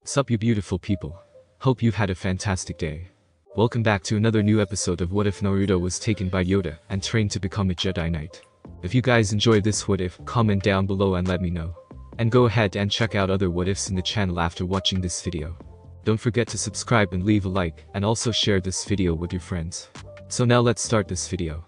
Sup you beautiful people. Hope you've had a fantastic day. Welcome back to another new episode of What If Naruto was taken by Yoda and trained to become a Jedi Knight. If you guys enjoy this what if, comment down below and let me know. And go ahead and check out other what ifs in the channel after watching this video. Don't forget to subscribe and leave a like, and also share this video with your friends. So now let's start this video.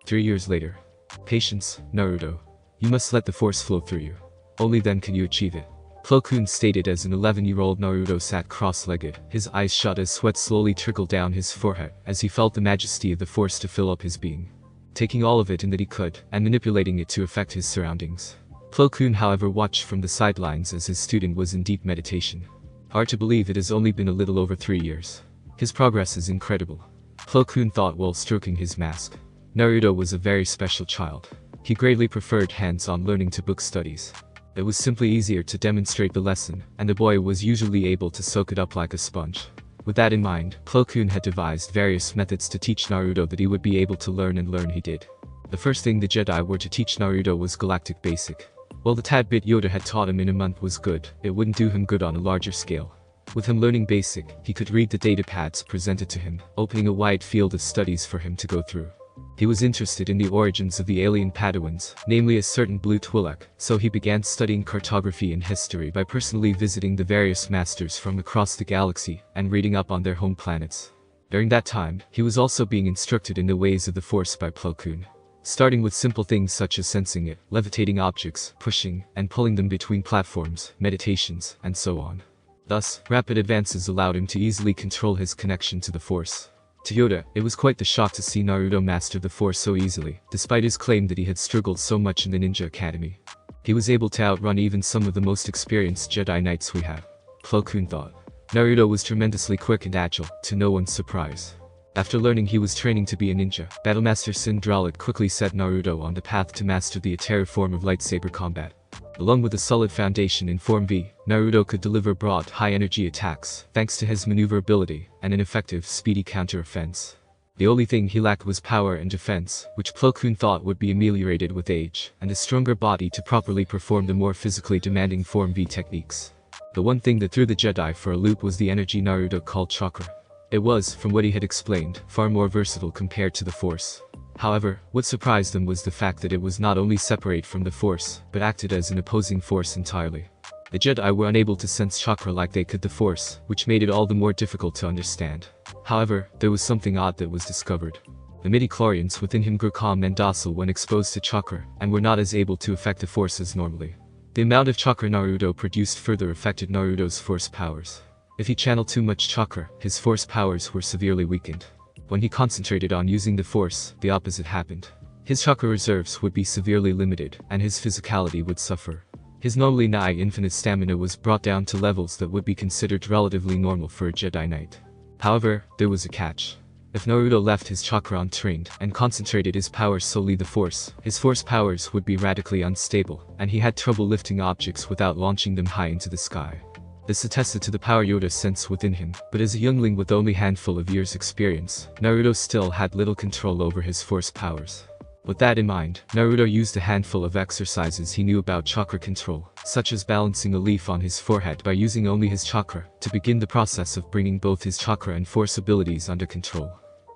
3 years later. Patience, Naruto. You must let the force flow through you. Only then can you achieve it. Plo Koon stated as an 11-year-old Naruto sat cross-legged, his eyes shut as sweat slowly trickled down his forehead as he felt the majesty of the force to fill up his being. Taking all of it in that he could, and manipulating it to affect his surroundings. Plo Koon however watched from the sidelines as his student was in deep meditation. Hard to believe it has only been a little over 3 years. His progress is incredible. Plo Koon thought while stroking his mask. Naruto was a very special child. He greatly preferred hands-on learning to book studies. It was simply easier to demonstrate the lesson, and the boy was usually able to soak it up like a sponge. With that in mind, Plo Koon had devised various methods to teach Naruto that he would be able to learn, and learn he did. The first thing the Jedi were to teach Naruto was Galactic Basic. While the tad bit Yoda had taught him in a month was good, it wouldn't do him good on a larger scale. With him learning Basic, he could read the datapads presented to him, opening a wide field of studies for him to go through. He was interested in the origins of the alien Padawans, namely a certain Blue Twi'lek, so he began studying cartography and history by personally visiting the various masters from across the galaxy and reading up on their home planets. During that time, he was also being instructed in the ways of the Force by Plo Koon. Starting with simple things such as sensing it, levitating objects, pushing and pulling them between platforms, meditations, and so on. Thus, rapid advances allowed him to easily control his connection to the Force. To Yoda, it was quite the shock to see Naruto master the Force so easily, despite his claim that he had struggled so much in the Ninja Academy. He was able to outrun even some of the most experienced Jedi Knights we have. Plo Koon thought. Naruto was tremendously quick and agile, to no one's surprise. After learning he was training to be a ninja, Battlemaster Sindralit quickly set Naruto on the path to master the Eterra form of lightsaber combat. Along with a solid foundation in Form V, Naruto could deliver broad, high-energy attacks, thanks to his maneuverability and an effective, speedy counter-offense. The only thing he lacked was power and defense, which Plo Koon thought would be ameliorated with age, and a stronger body to properly perform the more physically demanding Form V techniques. The one thing that threw the Jedi for a loop was the energy Naruto called chakra. It was, from what he had explained, far more versatile compared to the Force. However, what surprised them was the fact that it was not only separate from the Force, but acted as an opposing force entirely. The Jedi were unable to sense chakra like they could the Force, which made it all the more difficult to understand. However, there was something odd that was discovered. The midi-chlorians within him grew calm and docile when exposed to chakra, and were not as able to affect the Force as normally. The amount of chakra Naruto produced further affected Naruto's Force powers. If he channeled too much chakra, his Force powers were severely weakened. When he concentrated on using the Force, the opposite happened. His chakra reserves would be severely limited, and his physicality would suffer. His normally nigh infinite stamina was brought down to levels that would be considered relatively normal for a Jedi Knight. However, there was a catch. If Naruto left his chakra untrained, and concentrated his powers solely the Force, his Force powers would be radically unstable, and he had trouble lifting objects without launching them high into the sky. This attested to the power Yoda sensed within him, but as a youngling with only a handful of years' experience, Naruto still had little control over his Force powers. With that in mind, Naruto used a handful of exercises he knew about chakra control, such as balancing a leaf on his forehead by using only his chakra, to begin the process of bringing both his chakra and Force abilities under control.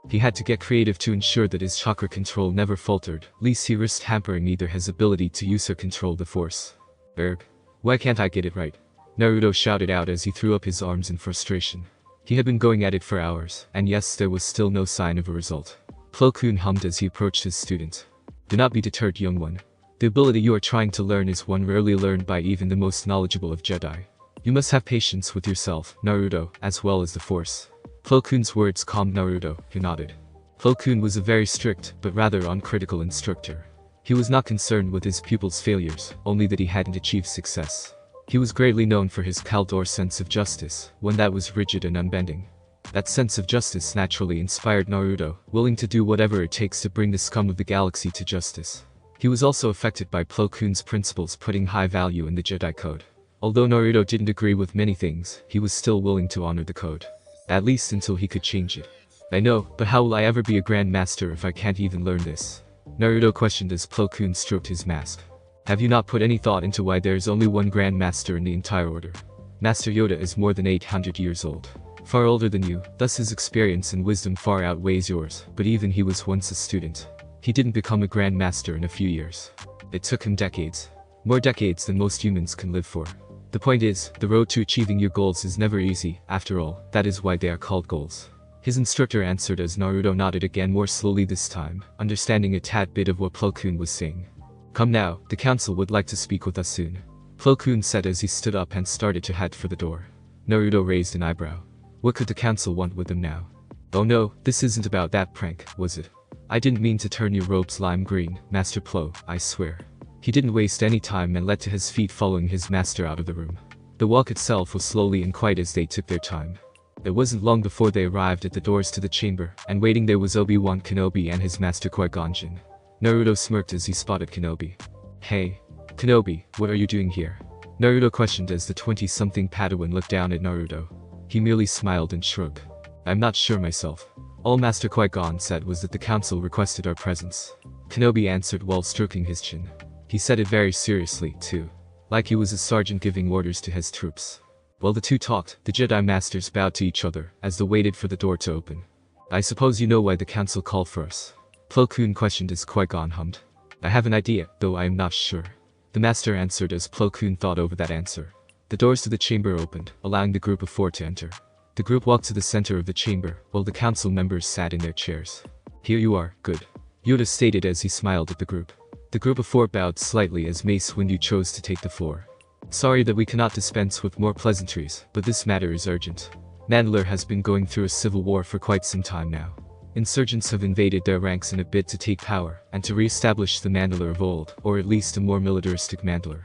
He had to get creative to ensure that his chakra control never faltered, lest he risked hampering either his ability to use or control the Force. Berg. Why can't I get it right? Naruto shouted out as he threw up his arms in frustration. He had been going at it for hours, and yes, there was still no sign of a result. Plo Koon hummed as he approached his student. Do not be deterred, young one. The ability you are trying to learn is one rarely learned by even the most knowledgeable of Jedi. You must have patience with yourself, Naruto, as well as the Force. Plo Koon's words calmed Naruto, who nodded. Plo Koon was a very strict, but rather uncritical instructor. He was not concerned with his pupils' failures, only that he hadn't achieved success. He was greatly known for his Kaldor sense of justice, one that was rigid and unbending. That sense of justice naturally inspired Naruto, willing to do whatever it takes to bring the scum of the galaxy to justice. He was also affected by Plo Koon's principles, putting high value in the Jedi Code. Although Naruto didn't agree with many things, he was still willing to honor the code. At least until he could change it. I know, but how will I ever be a Grand Master if I can't even learn this? Naruto questioned as Plo Koon stroked his mask. Have you not put any thought into why there is only one Grand Master in the entire order? Master Yoda is more than 800 years old. Far older than you, thus his experience and wisdom far outweighs yours, but even he was once a student. He didn't become a Grand Master in a few years. It took him decades. More decades than most humans can live for. The point is, the road to achieving your goals is never easy, after all, that is why they are called goals. His instructor answered as Naruto nodded again more slowly this time, understanding a tad bit of what Plo Koon was saying. Come now, the council would like to speak with us soon. Plo Koon said as he stood up and started to head for the door. Naruto raised an eyebrow. What could the council want with him now? Oh no, this isn't about that prank, was it? I didn't mean to turn your robes lime green, Master Plo, I swear. He didn't waste any time and leapt to his feet following his master out of the room. The walk itself was slowly and quiet as they took their time. It wasn't long before they arrived at the doors to the chamber, and waiting there was Obi-Wan Kenobi and his master Qui-Gon Jinn. Naruto smirked as he spotted Kenobi. Hey, Kenobi, what are you doing here? Naruto questioned as the 20-something Padawan looked down at Naruto. He merely smiled and shrugged. I'm not sure myself. All Master Qui-Gon said was that the council requested our presence. Kenobi answered while stroking his chin. He said it very seriously, too. Like he was a sergeant giving orders to his troops. While the two talked, the Jedi Masters bowed to each other as they waited for the door to open. I suppose you know why the council called for us? Plo Koon questioned as Qui-Gon hummed. I have an idea, though I am not sure. The master answered as Plo Koon thought over that answer. The doors to the chamber opened, allowing the group of 4 to enter. The group walked to the center of the chamber, while the council members sat in their chairs. Here you are, good. Yoda stated as he smiled at the group. The group of 4 bowed slightly as Mace Windu chose to take the floor. Sorry that we cannot dispense with more pleasantries, but this matter is urgent. Mandalore has been going through a civil war for quite some time now. Insurgents have invaded their ranks in a bid to take power, and to re-establish the Mandalore of old, or at least a more militaristic Mandalore.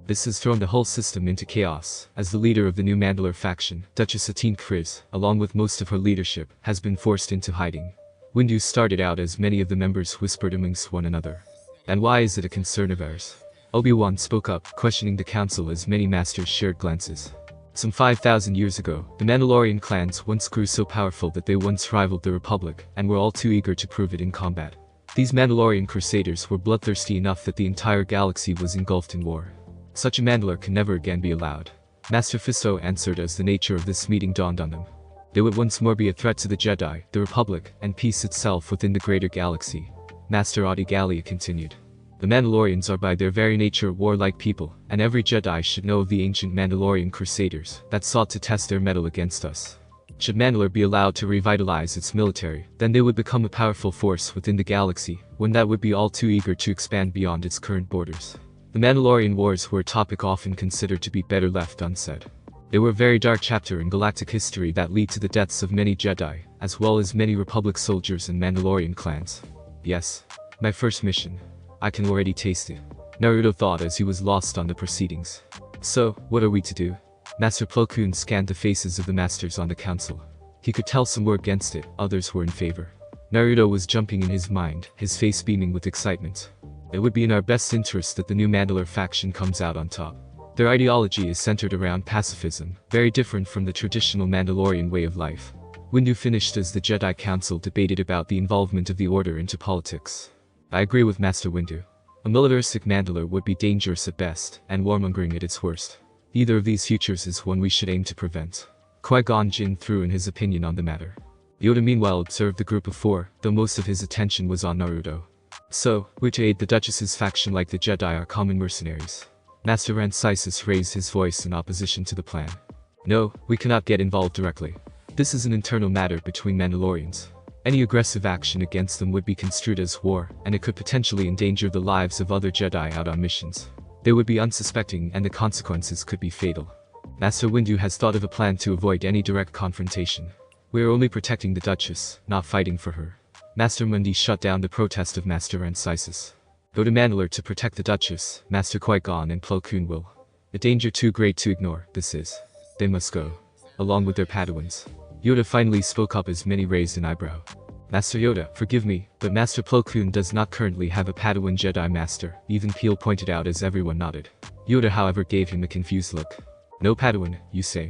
This has thrown the whole system into chaos, as the leader of the new Mandalore faction, Duchess Satine Kryze, along with most of her leadership, has been forced into hiding. Windu started out as many of the members whispered amongst one another. And why is it a concern of ours? Obi-Wan spoke up, questioning the council as many masters shared glances. Some 5,000 years ago, the Mandalorian clans once grew so powerful that they once rivaled the Republic, and were all too eager to prove it in combat. These Mandalorian crusaders were bloodthirsty enough that the entire galaxy was engulfed in war. Such a Mandalore can never again be allowed. Master Fisto answered as the nature of this meeting dawned on them. They would once more be a threat to the Jedi, the Republic, and peace itself within the greater galaxy. Master Adi Gallia continued. The Mandalorians are by their very nature warlike people, and every Jedi should know of the ancient Mandalorian crusaders that sought to test their mettle against us. Should Mandalore be allowed to revitalize its military, then they would become a powerful force within the galaxy, one that would be all too eager to expand beyond its current borders. The Mandalorian Wars were a topic often considered to be better left unsaid. They were a very dark chapter in galactic history that led to the deaths of many Jedi, as well as many Republic soldiers and Mandalorian clans. Yes, my first mission. I can already taste it. Naruto thought as he was lost on the proceedings. So, what are we to do? Master Plo Koon scanned the faces of the masters on the council. He could tell some were against it, others were in favor. Naruto was jumping in his mind, his face beaming with excitement. It would be in our best interest that the new Mandalore faction comes out on top. Their ideology is centered around pacifism, very different from the traditional Mandalorian way of life. Windu finished as the Jedi Council debated about the involvement of the Order into politics. I agree with Master Windu. A militaristic Mandalore would be dangerous at best, and warmongering at its worst. Either of these futures is one we should aim to prevent. Qui-Gon Jinn threw in his opinion on the matter. Yoda meanwhile observed the group of 4, though most of his attention was on Naruto. So, we're to aid the Duchess's faction like the Jedi are common mercenaries. Master Rancisis raised his voice in opposition to the plan. No, we cannot get involved directly. This is an internal matter between Mandalorians. Any aggressive action against them would be construed as war, and it could potentially endanger the lives of other Jedi out on missions. They would be unsuspecting and the consequences could be fatal. Master Windu has thought of a plan to avoid any direct confrontation. We are only protecting the Duchess, not fighting for her. Master Mundi shut down the protest of Master Rancisis. Go to Mandalore to protect the Duchess, Master Qui-Gon and Plo Koon will. A danger too great to ignore, this is. They must go. Along with their Padawans. Yoda finally spoke up as many raised an eyebrow. Master Yoda, forgive me, but Master Plo Koon does not currently have a Padawan Jedi Master, even Peel pointed out as everyone nodded. Yoda however gave him a confused look. No Padawan, you say?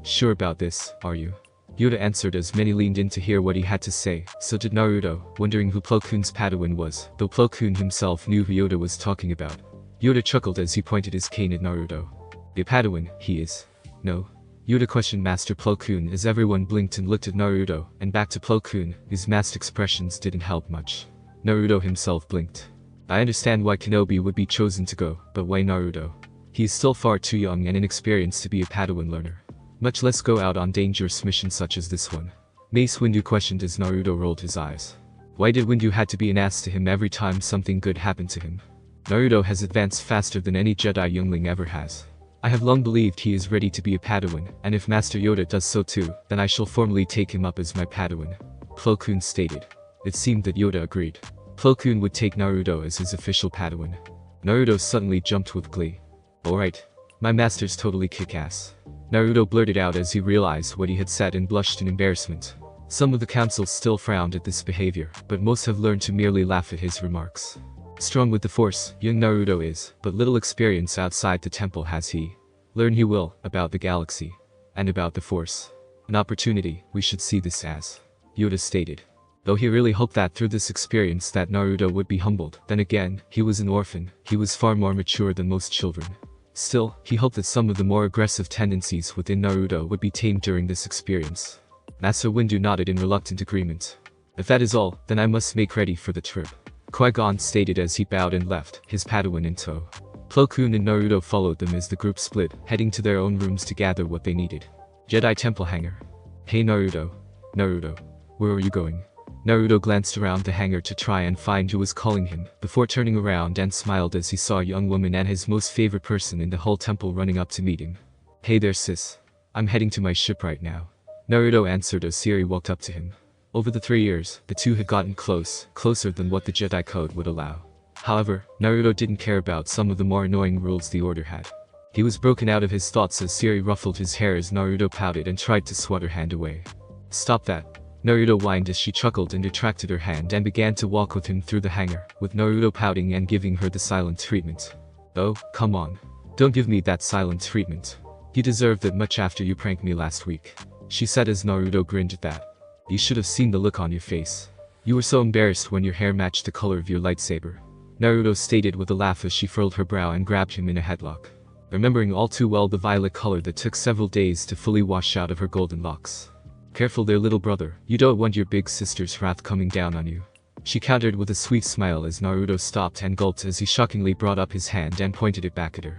Sure about this, are you? Yoda answered as many leaned in to hear what he had to say, so did Naruto, wondering who Plo Koon's Padawan was, though Plo Koon himself knew who Yoda was talking about. Yoda chuckled as he pointed his cane at Naruto. A Padawan, he is. No. Yoda questioned Master Plo Koon as everyone blinked and looked at Naruto, and back to Plo Koon, whose masked expressions didn't help much. Naruto himself blinked. I understand why Kenobi would be chosen to go, but why Naruto? He is still far too young and inexperienced to be a Padawan learner. Much less go out on dangerous missions such as this one. Mace Windu questioned as Naruto rolled his eyes. Why did Windu had to be an ass to him every time something good happened to him? Naruto has advanced faster than any Jedi youngling ever has. I have long believed he is ready to be a Padawan, and if Master Yoda does so too, then I shall formally take him up as my Padawan. Plo Koon stated. It seemed that Yoda agreed. Plo Koon would take Naruto as his official Padawan. Naruto suddenly jumped with glee. Alright. My master's totally kick-ass. Naruto blurted out as he realized what he had said and blushed in embarrassment. Some of the council still frowned at this behavior, but most have learned to merely laugh at his remarks. Strong with the Force, young Naruto is, but little experience outside the temple has he. Learn he will, about the galaxy. And about the Force. An opportunity, we should see this as. Yoda stated. Though he really hoped that through this experience that Naruto would be humbled, then again, he was an orphan, he was far more mature than most children. Still, he hoped that some of the more aggressive tendencies within Naruto would be tamed during this experience. Master Windu nodded in reluctant agreement. If that is all, then I must make ready for the trip. Qui-Gon stated as he bowed and left, his Padawan in tow. Plo Koon and Naruto followed them as the group split, heading to their own rooms to gather what they needed. Jedi Temple Hangar. Hey Naruto. Naruto. Where are you going? Naruto glanced around the hangar to try and find who was calling him, before turning around and smiled as he saw a young woman and his most favorite person in the whole temple running up to meet him. Hey there sis. I'm heading to my ship right now. Naruto answered as Siri walked up to him. Over the 3 years, the two had gotten closer than what the Jedi Code would allow. However, Naruto didn't care about some of the more annoying rules the Order had. He was broken out of his thoughts as Siri ruffled his hair as Naruto pouted and tried to swat her hand away. Stop that. Naruto whined as she chuckled and retracted her hand and began to walk with him through the hangar, with Naruto pouting and giving her the silent treatment. Oh, come on. Don't give me that silent treatment. You deserved it much after you pranked me last week. She said as Naruto grinned at that. You should have seen the look on your face. You were so embarrassed when your hair matched the color of your lightsaber. Naruto stated with a laugh as she furrowed her brow and grabbed him in a headlock. Remembering all too well the violet color that took several days to fully wash out of her golden locks. Careful there little brother, you don't want your big sister's wrath coming down on you. She countered with a sweet smile as Naruto stopped and gulped as he shockingly brought up his hand and pointed it back at her.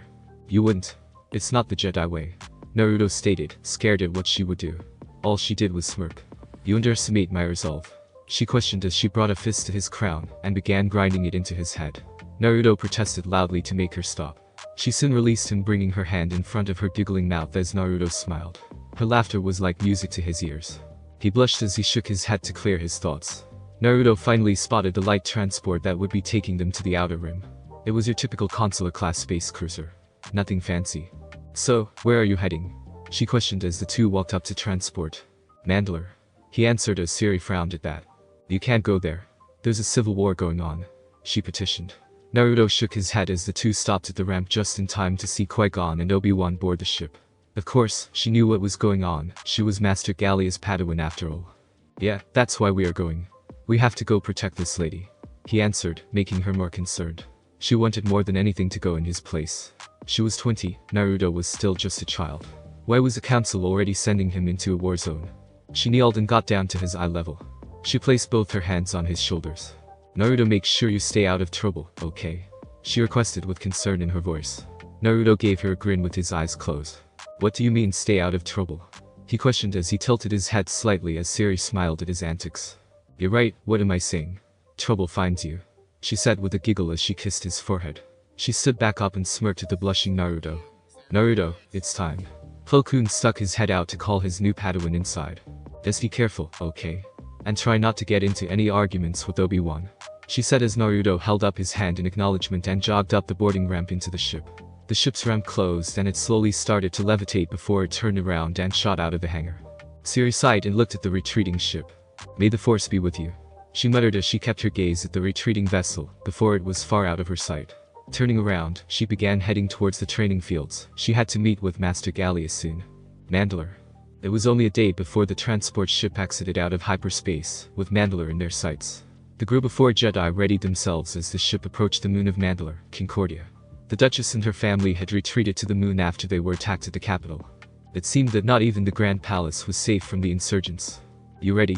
You wouldn't. It's not the Jedi way. Naruto stated, scared at what she would do. All she did was smirk. You underestimate my resolve. She questioned as she brought a fist to his crown and began grinding it into his head. Naruto protested loudly to make her stop. She soon released him, bringing her hand in front of her giggling mouth as Naruto smiled. Her laughter was like music to his ears. He blushed as he shook his head to clear his thoughts. Naruto finally spotted the light transport that would be taking them to the Outer Rim. It was your typical consular-class space cruiser. Nothing fancy. So, where are you heading? She questioned as the two walked up to transport. Mandalore. He answered as Siri frowned at that. You can't go there. There's a civil war going on. She petitioned. Naruto shook his head as the two stopped at the ramp just in time to see Qui-Gon and Obi-Wan board the ship. Of course, she knew what was going on. She was Master Gallia's Padawan after all. Yeah, that's why we are going. We have to go protect this lady. He answered, making her more concerned. She wanted more than anything to go in his place. She was 20, Naruto was still just a child. Why was the council already sending him into a war zone? She kneeled and got down to his eye level. She placed both her hands on his shoulders. Naruto, make sure you stay out of trouble, okay? She requested with concern in her voice. Naruto gave her a grin with his eyes closed. What do you mean stay out of trouble? He questioned as he tilted his head slightly as Siri smiled at his antics. You're right, what am I saying? Trouble finds you. She said with a giggle as she kissed his forehead. She stood back up and smirked at the blushing Naruto. Naruto, it's time. Plo Koon stuck his head out to call his new Padawan inside. Just be careful, okay? And try not to get into any arguments with Obi-Wan. She said as Naruto held up his hand in acknowledgement and jogged up the boarding ramp into the ship. The ship's ramp closed and it slowly started to levitate before it turned around and shot out of the hangar. Siri sighed and looked at the retreating ship. May the Force be with you. She muttered as she kept her gaze at the retreating vessel before it was far out of her sight. Turning around, she began heading towards the training fields. She had to meet with Master Gallia soon. Mandalore. It was only a day before the transport ship exited out of hyperspace, with Mandalore in their sights. The group of 4 Jedi readied themselves as the ship approached the moon of Mandalore, Concordia. The Duchess and her family had retreated to the moon after they were attacked at the capital. It seemed that not even the Grand Palace was safe from the insurgents. You ready?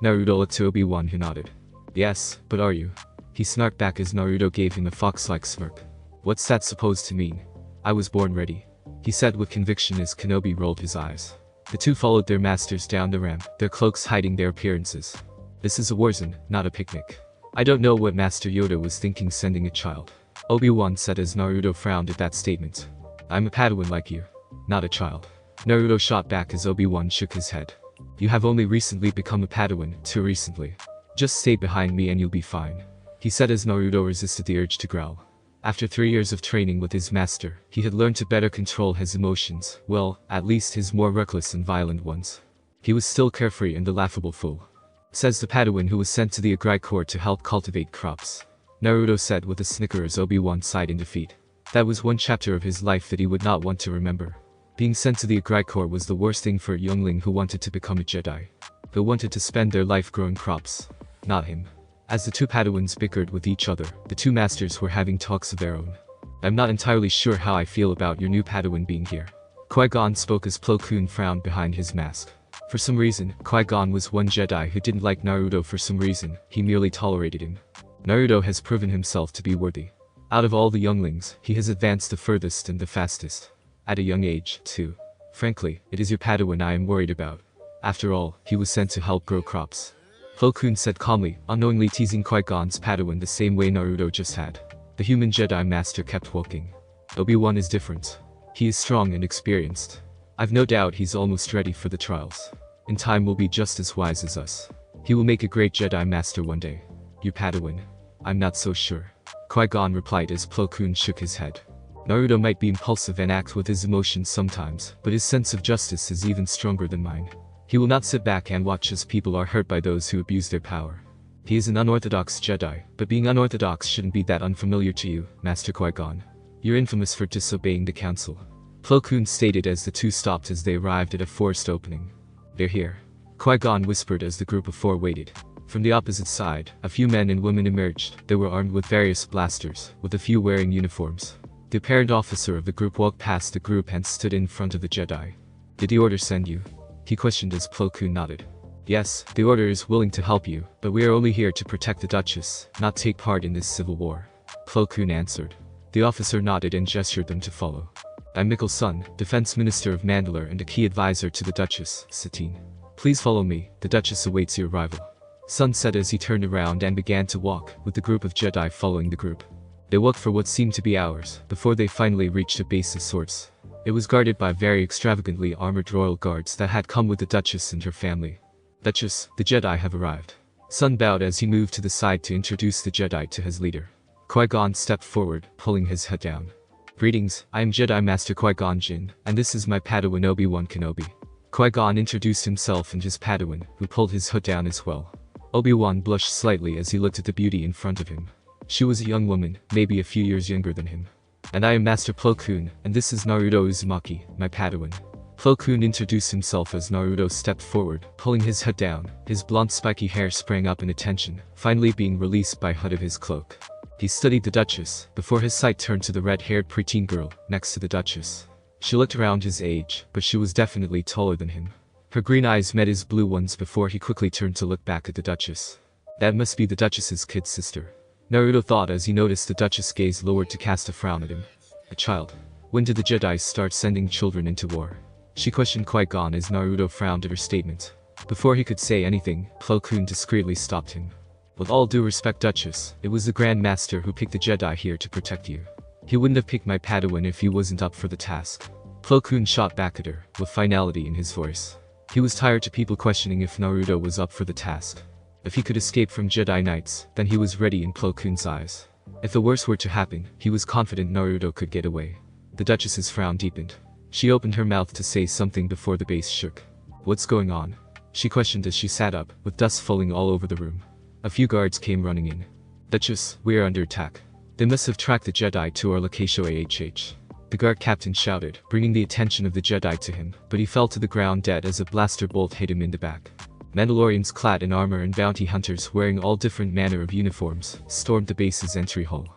Naruto looked to Obi-Wan, who nodded. Yes, but are you? He snarked back as Naruto gave him a fox-like smirk. What's that supposed to mean? I was born ready, he said with conviction as Kenobi rolled his eyes. The two followed their masters down the ramp, their cloaks hiding their appearances. This is a war zone, not a picnic. I don't know what Master Yoda was thinking sending a child, Obi-Wan said as Naruto frowned at that statement. I'm a Padawan like you, not a child. Naruto shot back as Obi-Wan shook his head. You have only recently become a Padawan, too recently. Just stay behind me and you'll be fine, he said as Naruto resisted the urge to growl. After 3 years of training with his master, he had learned to better control his emotions, well, at least his more reckless and violent ones. He was still carefree and a laughable fool. Says the Padawan who was sent to the Agri Court to help cultivate crops, Naruto said with a snicker as Obi-Wan sighed in defeat. That was one chapter of his life that he would not want to remember. Being sent to the Agri Court was the worst thing for a youngling who wanted to become a Jedi. Who wanted to spend their life growing crops. Not him. As the two Padawans bickered with each other, the two masters were having talks of their own. I'm not entirely sure how I feel about your new Padawan being here, Qui-Gon spoke as Plo Koon frowned behind his mask. For some reason, Qui-Gon was one Jedi who didn't like Naruto. For some reason, he merely tolerated him. Naruto has proven himself to be worthy. Out of all the younglings, he has advanced the furthest and the fastest. At a young age, too. Frankly, it is your Padawan I am worried about. After all, he was sent to help grow crops, Plo Koon said calmly, unknowingly teasing Qui-Gon's Padawan the same way Naruto just had. The human Jedi Master kept walking. Obi-Wan is different. He is strong and experienced. I've no doubt he's almost ready for the trials. In time will be just as wise as us. He will make a great Jedi Master one day. You Padawan? I'm not so sure, Qui-Gon replied as Plo Koon shook his head. Naruto might be impulsive and act with his emotions sometimes, but his sense of justice is even stronger than mine. He will not sit back and watch as people are hurt by those who abuse their power. He is an unorthodox Jedi, but being unorthodox shouldn't be that unfamiliar to you, Master Qui-Gon. You're infamous for disobeying the council, Plo Koon stated as the two stopped as they arrived at a forest opening. They're here, Qui-Gon whispered as the group of four waited. From the opposite side, a few men and women emerged. They were armed with various blasters, with a few wearing uniforms. The apparent officer of the group walked past the group and stood in front of the Jedi. Did the order send you? He questioned as Plo Koon nodded. Yes, the order is willing to help you, but we are only here to protect the Duchess, not take part in this civil war, Plo Koon answered. The officer nodded and gestured them to follow. I'm Mikkel Sun, Defense Minister of Mandalore and a key advisor to the Duchess, Satine. Please follow me, the Duchess awaits your arrival, Sun said as he turned around and began to walk, with the group of Jedi following the group. They walked for what seemed to be hours, before they finally reached a base of sorts. It was guarded by very extravagantly armored royal guards that had come with the Duchess and her family. Duchess, the Jedi have arrived. Sun bowed as he moved to the side to introduce the Jedi to his leader. Qui-Gon stepped forward, pulling his head down. Greetings, I am Jedi Master Qui-Gon Jinn, and this is my Padawan Obi-Wan Kenobi. Qui-Gon introduced himself and his Padawan, who pulled his hood down as well. Obi-Wan blushed slightly as he looked at the beauty in front of him. She was a young woman, maybe a few years younger than him. And I am Master Plo Koon, and this is Naruto Uzumaki, my Padawan. Plo Koon introduced himself as Naruto stepped forward, pulling his hood down. His blonde spiky hair sprang up in attention, finally being released by hood of his cloak. He studied the Duchess, before his sight turned to the red-haired preteen girl, next to the Duchess. She looked around his age, but she was definitely taller than him. Her green eyes met his blue ones before he quickly turned to look back at the Duchess. That must be the Duchess's kid sister, Naruto thought as he noticed the Duchess' gaze lowered to cast a frown at him. A child. When did the Jedi start sending children into war? She questioned Qui-Gon as Naruto frowned at her statement. Before he could say anything, Plo Koon discreetly stopped him. With all due respect, Duchess, it was the Grand Master who picked the Jedi here to protect you. He wouldn't have picked my Padawan if he wasn't up for the task. Plo Koon shot back at her, with finality in his voice. He was tired of people questioning if Naruto was up for the task. If he could escape from Jedi Knights, then he was ready in Plo Koon's eyes. If the worst were to happen, he was confident Naruto could get away. The Duchess's frown deepened. She opened her mouth to say something before the base shook. What's going on? She questioned as she sat up, with dust falling all over the room. A few guards came running in. Duchess, we are under attack. They must have tracked the Jedi to our location AHH. The guard captain shouted, bringing the attention of the Jedi to him, but he fell to the ground dead as a blaster bolt hit him in the back. Mandalorians clad in armor and bounty hunters wearing all different manner of uniforms stormed the base's entry hall.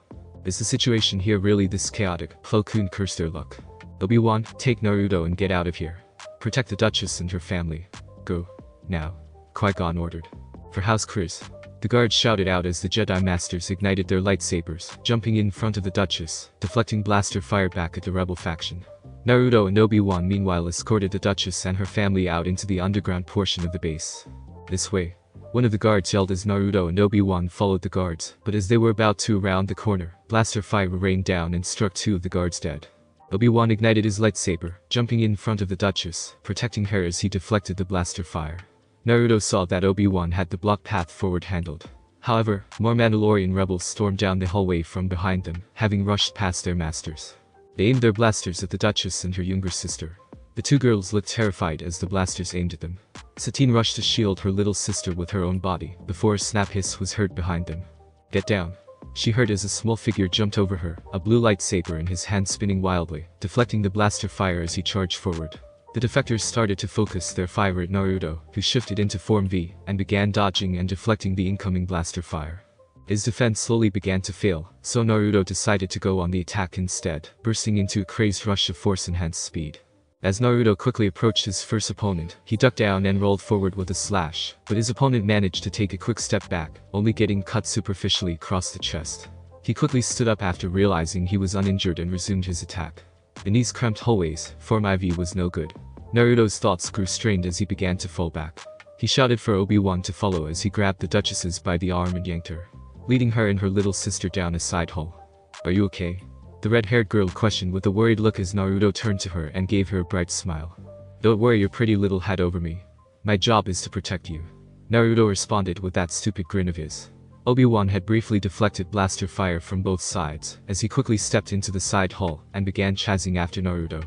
Is the situation here really this chaotic? Plo Koon cursed their luck. Obi-Wan, take Naruto and get out of here, Protect the Duchess and her family. Go. Now. Qui-Gon ordered. For House Chris. The guards shouted out as the Jedi Masters ignited their lightsabers, jumping in front of the Duchess, deflecting blaster fire back at the rebel faction. Naruto and Obi-Wan meanwhile escorted the Duchess and her family out into the underground portion of the base. This way. One of the guards yelled as Naruto and Obi-Wan followed the guards, but as they were about to round the corner, blaster fire rained down and struck two of the guards dead. Obi-Wan ignited his lightsaber, jumping in front of the Duchess, protecting her as he deflected the blaster fire. Naruto saw that Obi-Wan had the block path forward handled. However, more Mandalorian rebels stormed down the hallway from behind them, having rushed past their masters. They aimed their blasters at the Duchess and her younger sister. The two girls looked terrified as the blasters aimed at them. Satine rushed to shield her little sister with her own body, before a snap hiss was heard behind them. Get down. She heard as a small figure jumped over her, a blue lightsaber in his hand spinning wildly, deflecting the blaster fire as he charged forward. The defectors started to focus their fire at Naruto, who shifted into Form V, and began dodging and deflecting the incoming blaster fire. His defense slowly began to fail, so Naruto decided to go on the attack instead, bursting into a crazed rush of force-enhanced speed. As Naruto quickly approached his first opponent, he ducked down and rolled forward with a slash, but his opponent managed to take a quick step back, only getting cut superficially across the chest. He quickly stood up after realizing he was uninjured and resumed his attack. In these cramped hallways, Form IV was no good. Naruto's thoughts grew strained as he began to fall back. He shouted for Obi-Wan to follow as he grabbed the Duchess by the arm and yanked her, leading her and her little sister down a side hall. Are you okay? The red-haired girl questioned with a worried look as Naruto turned to her and gave her a bright smile. Don't worry your pretty little head over me. My job is to protect you. Naruto responded with that stupid grin of his. Obi-Wan had briefly deflected blaster fire from both sides, as he quickly stepped into the side hall and began chasing after Naruto.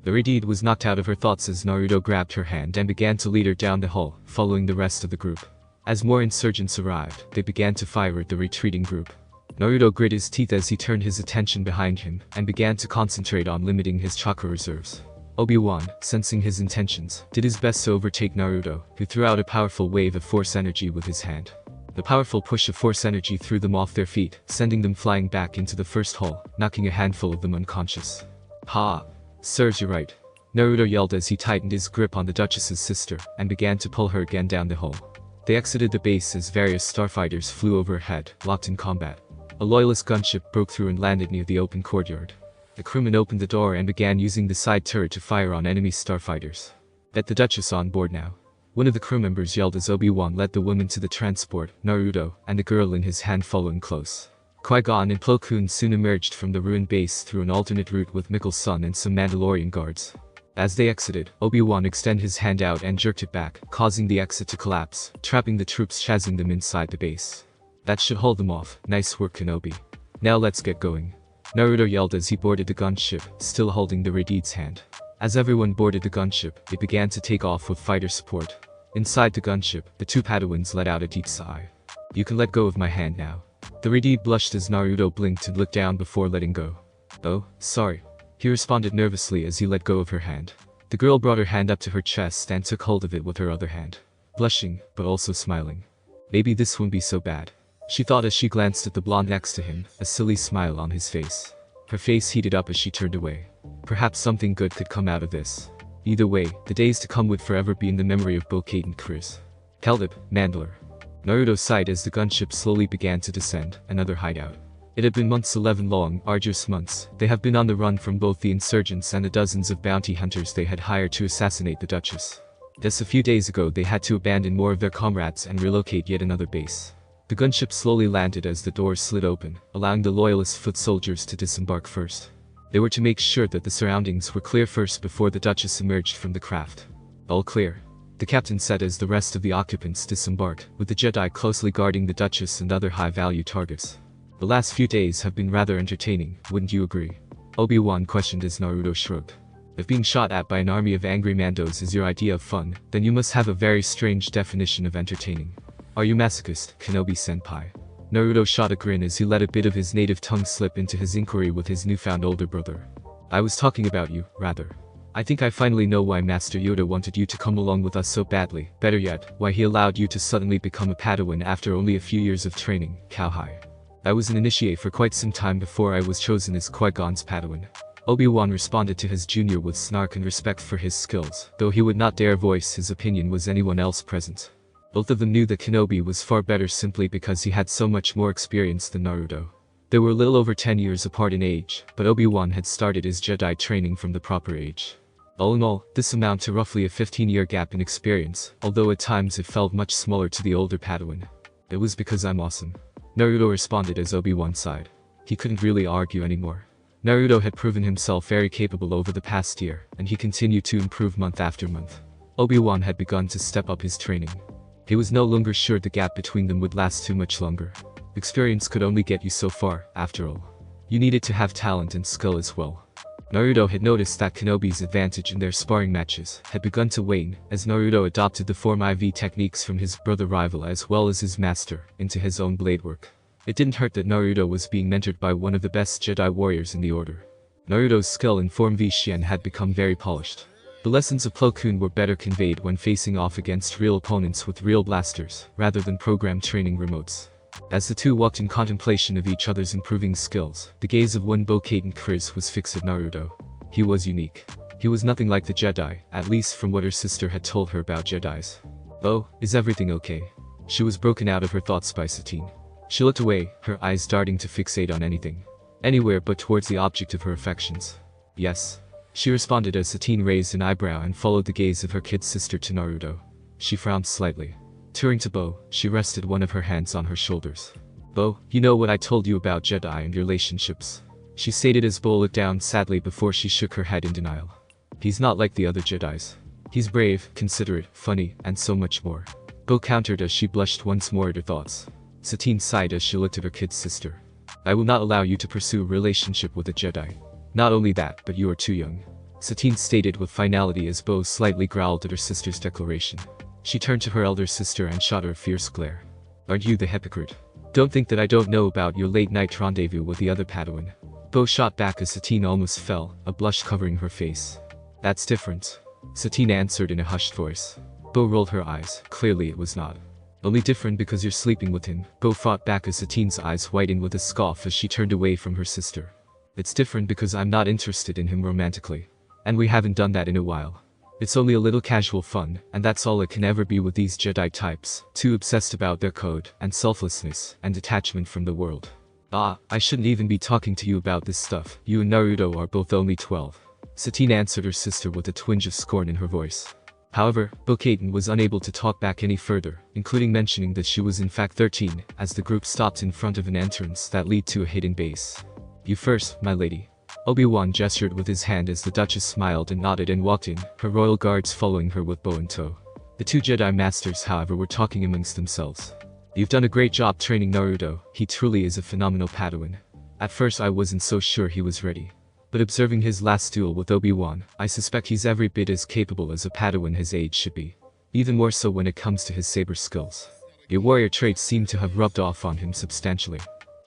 The Redhead was knocked out of her thoughts as Naruto grabbed her hand and began to lead her down the hall, following the rest of the group. As more insurgents arrived, they began to fire at the retreating group. Naruto grit his teeth as he turned his attention behind him and began to concentrate on limiting his chakra reserves. Obi-Wan, sensing his intentions, did his best to overtake Naruto, who threw out a powerful wave of force energy with his hand. The powerful push of force energy threw them off their feet, sending them flying back into the first hall, knocking a handful of them unconscious. Ha! Serves you right. Naruto yelled as he tightened his grip on the Duchess's sister and began to pull her again down the hall. They exited the base as various starfighters flew overhead, locked in combat. A loyalist gunship broke through and landed near the open courtyard. The crewman opened the door and began using the side turret to fire on enemy starfighters. Get the Duchess on board now. One of the crew members yelled as Obi-Wan led the woman to the transport, Naruto, and the girl in his hand following close. Qui-Gon and Plo Koon soon emerged from the ruined base through an alternate route with Mikkel's son and some Mandalorian guards. As they exited, Obi-Wan extended his hand out and jerked it back, causing the exit to collapse, trapping the troops, chasing them inside the base. That should hold them off. Nice work, Kenobi. Now let's get going. Naruto yelled as he boarded the gunship, still holding the Redhead's hand. As everyone boarded the gunship, it began to take off with fighter support. Inside the gunship, the two Padawans let out a deep sigh. You can let go of my hand now. The Redhead blushed as Naruto blinked and looked down before letting go. Oh, sorry. He responded nervously as he let go of her hand. The girl brought her hand up to her chest and took hold of it with her other hand. Blushing, but also smiling. Maybe this won't be so bad, she thought as she glanced at the blonde next to him, a silly smile on his face. Her face heated up as she turned away. Perhaps something good could come out of this. Either way, the days to come would forever be in the memory of both Kate and Chris. Keldib, Mandalore. Naruto sighed as the gunship slowly began to descend, another hideout. It had been months, 11 long, arduous months. They have been on the run from both the insurgents and the dozens of bounty hunters they had hired to assassinate the Duchess. Just a few days ago they had to abandon more of their comrades and relocate yet another base. The gunship slowly landed as the doors slid open, allowing the loyalist foot soldiers to disembark first. They were to make sure that the surroundings were clear first before the Duchess emerged from the craft. All clear, the captain said as the rest of the occupants disembarked, with the Jedi closely guarding the Duchess and other high-value targets. The last few days have been rather entertaining, wouldn't you agree? Obi-Wan questioned as Naruto shrugged. If being shot at by an army of angry Mandos is your idea of fun, then you must have a very strange definition of entertaining. Are you masochist, Kenobi-senpai? Naruto shot a grin as he let a bit of his native tongue slip into his inquiry with his newfound older brother. I was talking about you, rather. I think I finally know why Master Yoda wanted you to come along with us so badly. Better yet, why he allowed you to suddenly become a Padawan after only a few years of training, Cowhide. I was an initiate for quite some time before I was chosen as Qui-Gon's Padawan. Obi-Wan responded to his junior with snark and respect for his skills, though he would not dare voice his opinion was anyone else present. Both of them knew that Kenobi was far better simply because he had so much more experience than Naruto. They were a little over 10 years apart in age, but Obi-Wan had started his Jedi training from the proper age. All in all, this amounted to roughly a 15-year gap in experience, although at times it felt much smaller to the older Padawan. It was because I'm awesome. Naruto responded as Obi-Wan sighed. He couldn't really argue anymore. Naruto had proven himself very capable over the past year, and he continued to improve month after month. Obi-Wan had begun to step up his training. He was no longer sure the gap between them would last too much longer. Experience could only get you so far, after all. You needed to have talent and skill as well. Naruto had noticed that Kenobi's advantage in their sparring matches had begun to wane, as Naruto adopted the Form IV techniques from his brother rival as well as his master, into his own blade work. It didn't hurt that Naruto was being mentored by one of the best Jedi warriors in the order. Naruto's skill in Form V Xian had become very polished. The lessons of Plo Koon were better conveyed when facing off against real opponents with real blasters, rather than programmed training remotes. As the two walked in contemplation of each other's improving skills, the gaze of one Bo-Katan Kryze was fixed at Naruto. He was unique. He was nothing like the Jedi, at least from what her sister had told her about Jedis. "Oh, is everything okay?" She was broken out of her thoughts by Satine. She looked away, her eyes darting to fixate on anything. Anywhere but towards the object of her affections. "Yes." She responded as Satine raised an eyebrow and followed the gaze of her kid sister to Naruto. She frowned slightly. Turning to Bo, she rested one of her hands on her shoulders. "Bo, you know what I told you about Jedi and relationships," she stated as Bo looked down sadly before she shook her head in denial. "He's not like the other Jedis. He's brave, considerate, funny, and so much more." Bo countered as she blushed once more at her thoughts. Satine sighed as she looked at her kid sister. "I will not allow you to pursue a relationship with a Jedi. Not only that, but you are too young," Satine stated with finality as Bo slightly growled at her sister's declaration. She turned to her elder sister and shot her a fierce glare. "Aren't you the hypocrite? Don't think that I don't know about your late-night rendezvous with the other Padawan." Bo shot back as Satine almost fell, a blush covering her face. "That's different," Satine answered in a hushed voice. Bo rolled her eyes. Clearly it was not. "Only different because you're sleeping with him," Bo fought back as Satine's eyes widened with a scoff as she turned away from her sister. "It's different because I'm not interested in him romantically. And we haven't done that in a while. It's only a little casual fun, and that's all it can ever be with these Jedi types, too obsessed about their code, and selflessness, and detachment from the world. Ah, I shouldn't even be talking to you about this stuff, you and Naruto are both only 12. Satine answered her sister with a twinge of scorn in her voice. However, Bo-Katan was unable to talk back any further, including mentioning that she was in fact 13, as the group stopped in front of an entrance that led to a hidden base. "You first, my lady." Obi-Wan gestured with his hand as the Duchess smiled and nodded and walked in, her royal guards following her with Bo in tow. The two Jedi Masters, however, were talking amongst themselves. "You've done a great job training Naruto, he truly is a phenomenal Padawan. At first I wasn't so sure he was ready. But observing his last duel with Obi-Wan, I suspect he's every bit as capable as a Padawan his age should be. Even more so when it comes to his saber skills. Your warrior traits seem to have rubbed off on him substantially.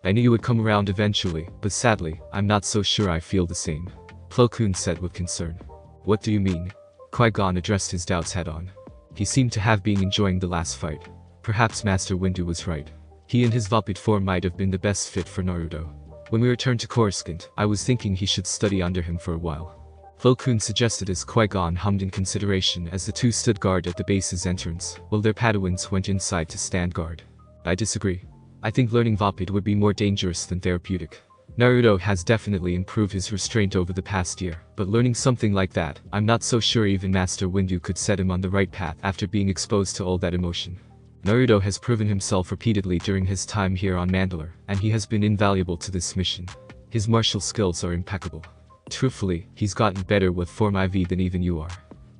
I knew you would come around eventually, but sadly, I'm not so sure I feel the same," Plo Koon said with concern. "What do you mean?" Qui-Gon addressed his doubts head-on. He seemed to have been enjoying the last fight. Perhaps Master Windu was right. He and his Vapid form might have been the best fit for Naruto. When we returned to Coruscant, I was thinking he should study under him for a while. Plo Koon suggested as Qui-Gon hummed in consideration as the two stood guard at the base's entrance, while their Padawans went inside to stand guard. "I disagree. I think learning Vapid would be more dangerous than therapeutic. Naruto has definitely improved his restraint over the past year, but learning something like that, I'm not so sure even Master Windu could set him on the right path after being exposed to all that emotion. Naruto has proven himself repeatedly during his time here on Mandalore, and he has been invaluable to this mission. His martial skills are impeccable. Truthfully, he's gotten better with Form IV than even you are.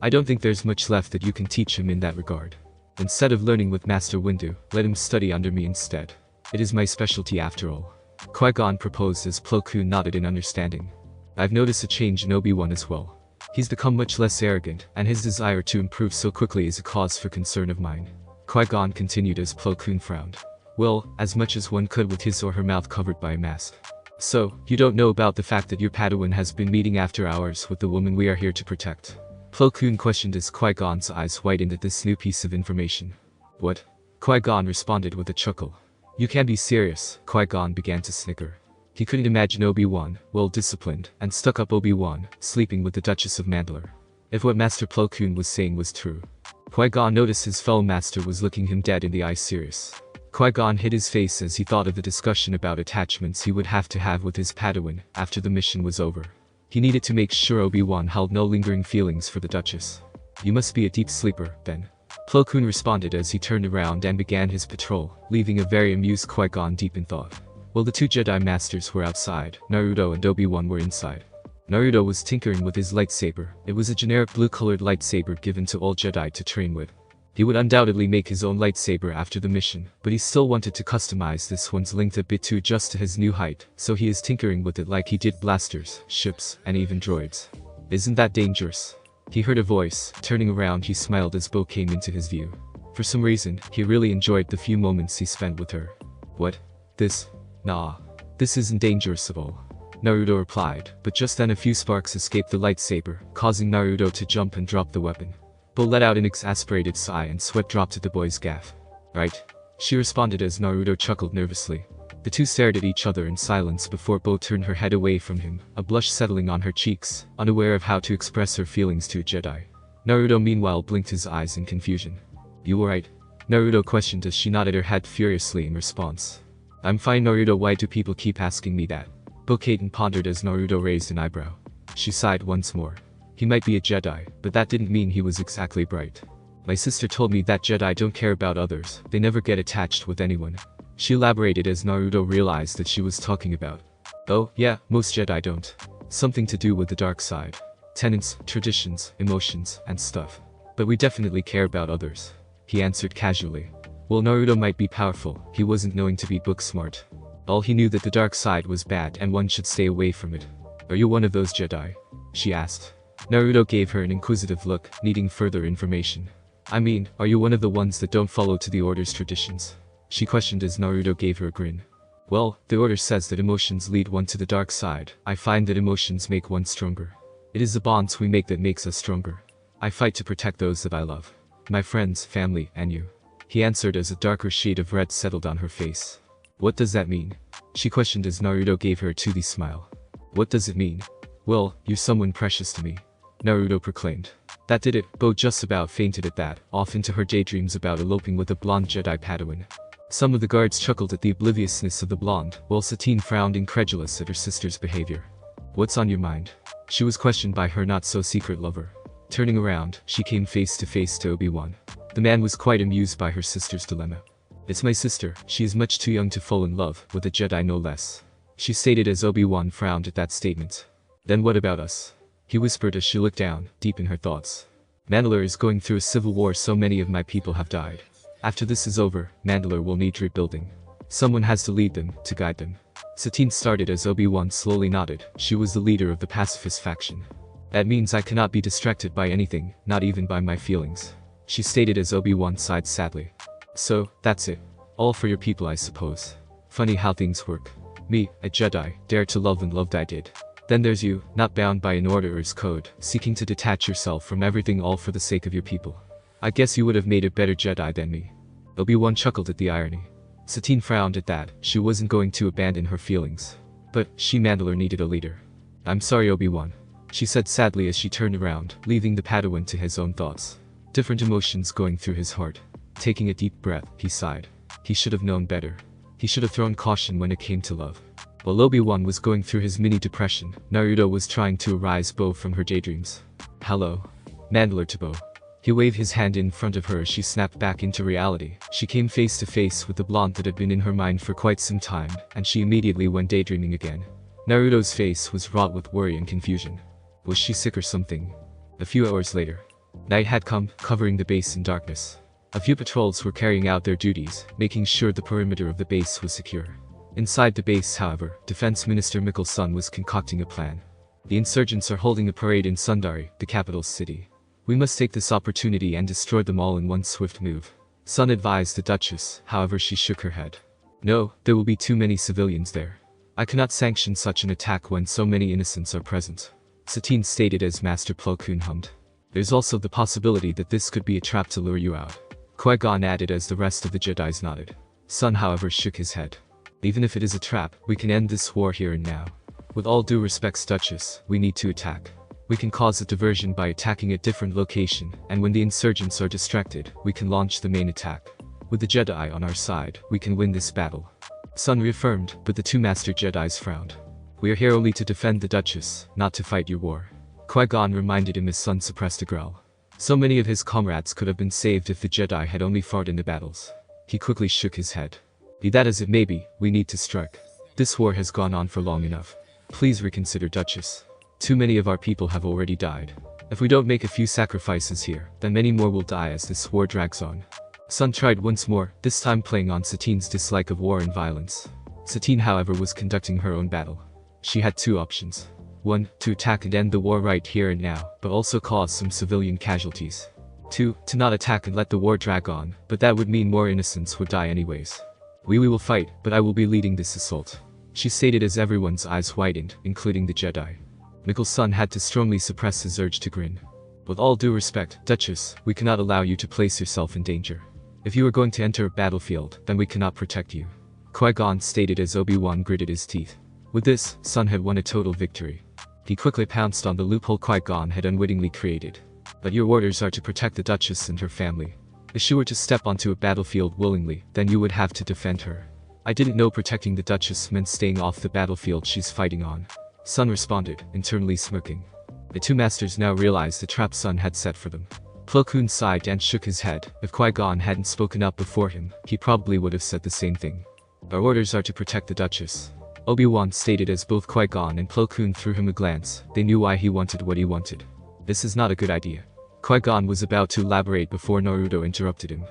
I don't think there's much left that you can teach him in that regard. Instead of learning with Master Windu, let him study under me instead. It is my specialty after all." Qui-Gon proposed as Plo Koon nodded in understanding. "I've noticed a change in Obi-Wan as well. He's become much less arrogant, and his desire to improve so quickly is a cause for concern of mine." Qui-Gon continued as Plo Koon frowned. "Well, as much as one could with his or her mouth covered by a mask. So, you don't know about the fact that your Padawan has been meeting after hours with the woman we are here to protect?" Plo Koon questioned as Qui-Gon's eyes widened at this new piece of information. "What?" Qui-Gon responded with a chuckle. "You can't be serious," Qui-Gon began to snicker. He couldn't imagine Obi-Wan, well-disciplined, and stuck-up Obi-Wan, sleeping with the Duchess of Mandalore. If what Master Plo Koon was saying was true. Qui-Gon noticed his fellow master was looking him dead in the eye serious. Qui-Gon hid his face as he thought of the discussion about attachments he would have to have with his Padawan after the mission was over. He needed to make sure Obi-Wan held no lingering feelings for the Duchess. "You must be a deep sleeper, Ben." Plo Koon responded as he turned around and began his patrol, leaving a very amused Qui-Gon deep in thought. While the two Jedi Masters were outside, Naruto and Obi-Wan were inside. Naruto was tinkering with his lightsaber. It was a generic blue-colored lightsaber given to all Jedi to train with. He would undoubtedly make his own lightsaber after the mission, but he still wanted to customize this one's length a bit to adjust to his new height, so he is tinkering with it like he did blasters, ships, and even droids. "Isn't that dangerous?" He heard a voice. Turning around, he smiled as Bo came into his view. For some reason, he really enjoyed the few moments he spent with her. "What? This? Nah. This isn't dangerous at all," Naruto replied, but just then a few sparks escaped the lightsaber, causing Naruto to jump and drop the weapon. Bo let out an exasperated sigh and sweat dropped at the boy's gaff. "Right?" she responded as Naruto chuckled nervously. The two stared at each other in silence before Bo turned her head away from him, a blush settling on her cheeks, unaware of how to express her feelings to a Jedi. Naruto meanwhile blinked his eyes in confusion. "You alright?" Naruto questioned as she nodded her head furiously in response. "I'm fine, Naruto. Why do people keep asking me that?" Bo-Katan pondered as Naruto raised an eyebrow. She sighed once more. He might be a Jedi, but that didn't mean he was exactly bright. "My sister told me that Jedi don't care about others, they never get attached with anyone." She elaborated as Naruto realized that she was talking about. "Oh, yeah, most Jedi don't. Something to do with the dark side. Tenets, traditions, emotions, and stuff. But we definitely care about others," he answered casually. While Naruto might be powerful, he wasn't known to be book smart. All he knew that the dark side was bad and one should stay away from it. "Are you one of those Jedi?" she asked. Naruto gave her an inquisitive look, needing further information. "I mean, are you one of the ones that don't follow to the Order's traditions?" she questioned as Naruto gave her a grin. "Well, the Order says that emotions lead one to the dark side. I find that emotions make one stronger. It is the bonds we make that makes us stronger. I fight to protect those that I love. My friends, family, and you," he answered as a darker shade of red settled on her face. "What does that mean?" she questioned as Naruto gave her a toothy smile. "What does it mean? Well, you're someone precious to me," Naruto proclaimed. That did it. Bo just about fainted at that, off into her daydreams about eloping with a blonde Jedi Padawan. Some of the guards chuckled at the obliviousness of the blonde, while Satine frowned incredulous at her sister's behavior. "What's on your mind?" she was questioned by her not-so-secret lover. Turning around, she came face to face to Obi-Wan. The man was quite amused by her sister's dilemma. "It's my sister, she is much too young to fall in love, with a Jedi no less," she stated as Obi-Wan frowned at that statement. "Then what about us?" he whispered as she looked down, deep in her thoughts. "Mandalore is going through a civil war, so many of my people have died. After this is over, Mandalore will need rebuilding. Someone has to lead them, to guide them." Satine started as Obi-Wan slowly nodded. She was the leader of the pacifist faction. "That means I cannot be distracted by anything, not even by my feelings," she stated as Obi-Wan sighed sadly. "So, that's it. All for your people, I suppose. Funny how things work. Me, a Jedi, dare to love and loved I did. Then there's you, not bound by an order's code, seeking to detach yourself from everything all for the sake of your people. I guess you would have made a better Jedi than me." Obi-Wan chuckled at the irony. Satine frowned at that. She wasn't going to abandon her feelings. But, she Mandalore needed a leader. "I'm sorry, Obi-Wan," she said sadly as she turned around, leaving the Padawan to his own thoughts. Different emotions going through his heart. Taking a deep breath, he sighed. He should have known better. He should have thrown caution when it came to love. While Obi-Wan was going through his mini-depression, Naruto was trying to arouse Bo from her daydreams. "Hello." Mandalore to Bo. He waved his hand in front of her as she snapped back into reality. She came face to face with the blonde that had been in her mind for quite some time, and she immediately went daydreaming again. Naruto's face was wrought with worry and confusion. Was she sick or something? A few hours later. Night had come, covering the base in darkness. A few patrols were carrying out their duties, making sure the perimeter of the base was secure. Inside the base, however, Defense Minister Mikkel Sun was concocting a plan. "The insurgents are holding a parade in Sundari, the capital city. We must take this opportunity and destroy them all in one swift move," Sun advised the Duchess. However, she shook her head. "No, there will be too many civilians there. I cannot sanction such an attack when so many innocents are present," Satine stated as Master Plo Koon hummed. "There's also the possibility that this could be a trap to lure you out," Qui-Gon added as the rest of the Jedis nodded. Sun, however, shook his head. Even if it is a trap, we can end this war here and now. With all due respects, Duchess, we need to attack. We can cause a diversion by attacking a different location, and when the insurgents are distracted, we can launch the main attack. With the Jedi on our side, we can win this battle. Sun reaffirmed, but the two Master Jedis frowned. We are here only to defend the Duchess, not to fight your war. Qui-Gon reminded him as Sun suppressed a growl. So many of his comrades could have been saved if the Jedi had only fought in the battles. He quickly shook his head. Be that as it may be, we need to strike. This war has gone on for long enough. Please reconsider, Duchess. Too many of our people have already died. If we don't make a few sacrifices here, then many more will die as this war drags on. Sun tried once more, this time playing on Satine's dislike of war and violence. Satine, however, was conducting her own battle. She had two options. 1. To attack and end the war right here and now, but also cause some civilian casualties. 2. To not attack and let the war drag on, but that would mean more innocents would die anyways. We will fight, but I will be leading this assault, she stated as everyone's eyes widened, including the Jedi. Michael's son had to strongly suppress his urge to grin. With all due respect, Duchess, we cannot allow you to place yourself in danger. If you are going to enter a battlefield, then we cannot protect you, Qui-Gon stated as Obi-Wan gritted his teeth. With this, Sun had won a total victory. He quickly pounced on the loophole Qui-Gon had unwittingly created. But your orders are to protect the Duchess and her family. If she were to step onto a battlefield willingly, then you would have to defend her. I didn't know protecting the Duchess meant staying off the battlefield she's fighting on, Sun responded, internally smirking. The two masters now realized the trap Sun had set for them. Plo Koon sighed and shook his head. If Qui-Gon hadn't spoken up before him, he probably would have said the same thing. Our orders are to protect the Duchess, Obi-Wan stated as both Qui-Gon and Plo Koon threw him a glance. They knew why he wanted what he wanted. This is not a good idea. Qui-Gon was about to elaborate before Naruto interrupted him.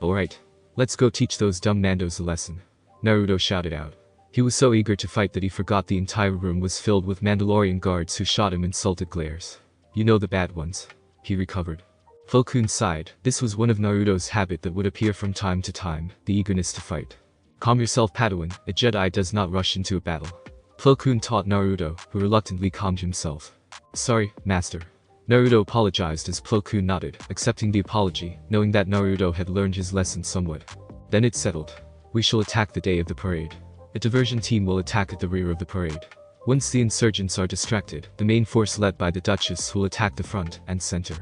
Alright. Let's go teach those dumb Nandos a lesson, Naruto shouted out. He was so eager to fight that he forgot the entire room was filled with Mandalorian guards who shot him insulted glares. You know, the bad ones. He recovered. Plo Koon sighed. This was one of Naruto's habit that would appear from time to time, the eagerness to fight. Calm yourself, Padawan, a Jedi does not rush into a battle, Plo Koon taught Naruto, who reluctantly calmed himself. Sorry, Master. Naruto apologized as Plo Koon nodded, accepting the apology, knowing that Naruto had learned his lesson somewhat. Then it's settled. We shall attack the day of the parade. A diversion team will attack at the rear of the parade. Once the insurgents are distracted, the main force led by the Duchess will attack the front and center.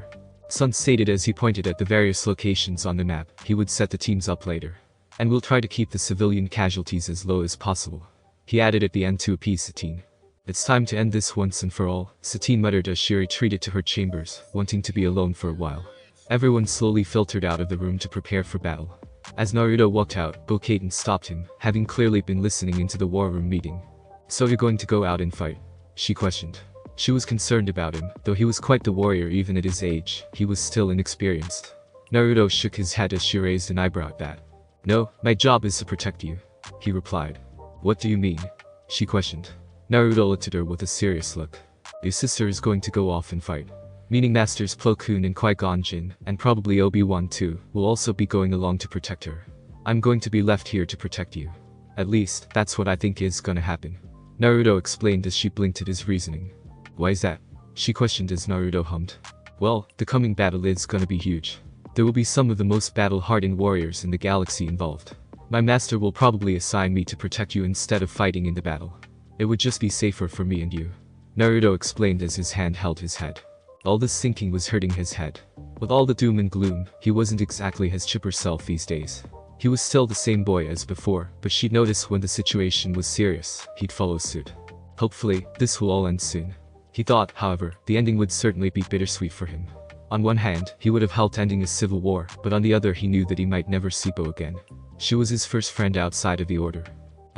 Sun stated as he pointed at the various locations on the map. He would set the teams up later. And we'll try to keep the civilian casualties as low as possible, he added at the end to appease Satine. It's time to end this once and for all, Satine muttered as she retreated to her chambers, wanting to be alone for a while. Everyone slowly filtered out of the room to prepare for battle. As Naruto walked out, Bo-Katan stopped him, having clearly been listening into the war room meeting. So you're going to go out and fight? She questioned. She was concerned about him, though he was quite the warrior even at his age, he was still inexperienced. Naruto shook his head as she raised an eyebrow at that. No, my job is to protect you, he replied. What do you mean? She questioned. Naruto looked at her with a serious look. Your sister is going to go off and fight. Meaning Masters Plo Koon and Qui-Gon Jinn, and probably Obi-Wan too, will also be going along to protect her. I'm going to be left here to protect you. At least, that's what I think is gonna happen, Naruto explained as she blinked at his reasoning. Why is that? She questioned as Naruto hummed. Well, the coming battle is gonna be huge. There will be some of the most battle-hardened warriors in the galaxy involved. My master will probably assign me to protect you instead of fighting in the battle. It would just be safer for me and you, Naruto explained as his hand held his head. All this thinking was hurting his head. With all the doom and gloom, he wasn't exactly his chipper self these days. He was still the same boy as before, but she'd notice when the situation was serious, he'd follow suit. Hopefully, this will all end soon. He thought, however, the ending would certainly be bittersweet for him. On one hand, he would have helped ending a civil war, but on the other he knew that he might never see Bo again. She was his first friend outside of the Order.